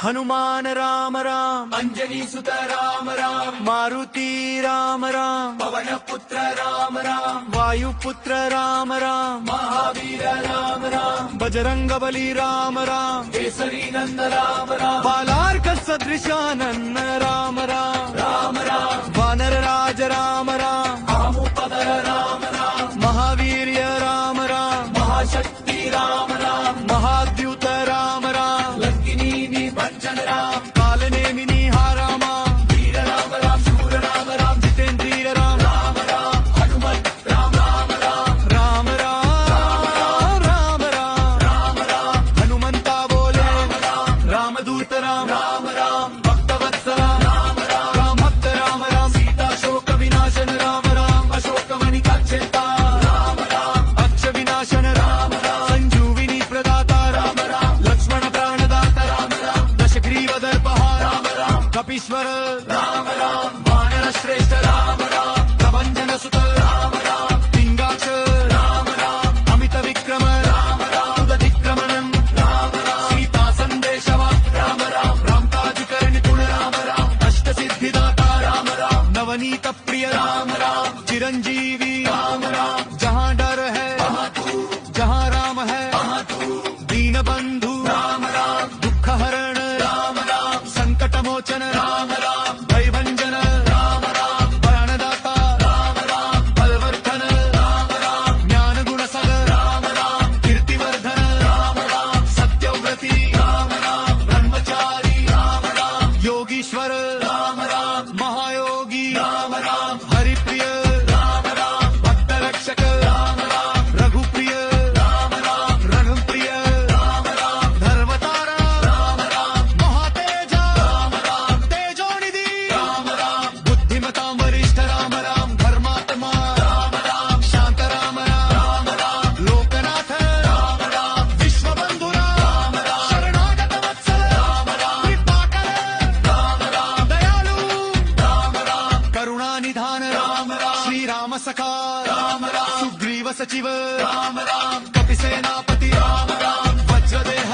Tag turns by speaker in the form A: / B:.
A: हनुमान राम राम
B: अंजनी सुत राम राम
A: मारुती राम राम
B: पवन पुत्र राम राम
A: वायुपुत्र राम राम
B: महावीर राम राम
A: बजरंग बली राम राम
B: केसरी नंद राम राम
A: बालार्क सदृशानन राम राम
B: राम राम
A: वानर राज राम राम
B: आमुपदर राम राम
A: महावीर्य राम राम
B: महाशक्ति राम राम
A: महाद्युत राम राम
B: लंकिनी निभंजन राम
A: कालनेमिनी हा रामा
B: वीर राम राम शूर राम राम
A: जितेंद्रिय राम
B: राम राम हनुमत राम राम राम
A: राम राम राम राम
B: राम राम
A: हनुमंता बोले रामदूत राम
B: राम राम
A: भक्तवत्सल
B: राम राम
A: राम भक्त राम राम
B: सीता
A: शोक विनाशन राम राम
B: अशोक मणिका चिंता राम राम
A: अक्ष विनाशन राम संजीविनी प्रदाता राम लक्ष्मण प्राणदाता राम दशग्रीव दर्पहार
B: राम
A: कपीश्वर
B: राम राम
A: वानर श्रेष्ठ राम प्रभंजन सुत
B: राम राम
A: पिंगाक्ष
B: राम राम
A: अमित विक्रम
B: राम राम
A: उदतिक्रमणं
B: राम राम
A: सीता संदेशवा
B: राम राम
A: रामकाजकरण गुण राम अष्ट सिद्धिदाता
B: राम राम
A: नवनीत प्रिय
B: राम राम
A: चिरंजीवी
B: राम राम
A: जहाँ डर है
B: महातू
A: जहाँ राम है
B: महातू
A: दीन बंधु
B: राम राम
A: दुख हरण
B: राम राम
A: संकट मोचन
B: राम राम
A: भयभंजन
B: राम राम
A: प्राणदाता
B: राम राम
A: बलवर्धन
B: राम राम
A: ज्ञान गुण सगर
B: राम राम
A: कीर्तिवर्धन
B: राम राम
A: सत्यव्रती
B: राम राम
A: ब्रह्मचारी
B: राम राम
A: योगीश्वर
B: राम राम
A: महायोगी
B: राम राम
A: हरिप्रिय
B: राम राम
A: भक्त रक्षक
B: राम राम
A: रघुप्रिय
B: राम राम
A: रणप्रिय
B: राम राम
A: धर्मतारा
B: राम राम
A: महातेजा
B: राम राम
A: तेजोनिधि
B: राम राम
A: बुद्धिमतां वरिष्ठ राम धर्मात्मा
B: राम राम
A: शांत राम
B: राम राम
A: लोकनाथ
B: राम राम
A: विश्वबंधुरा
B: राम राम
A: शरणागत वत्सल
B: राम राम
A: कृपाकर
B: राम राम
A: दयालु
B: राम राम
A: करुणानिधान
B: राम राम
A: श्री राम सखा
B: राम राम
A: सुग्रीव सचिव
B: राम राम
A: कपिसेनापति
B: राम राम
A: वज्रदेह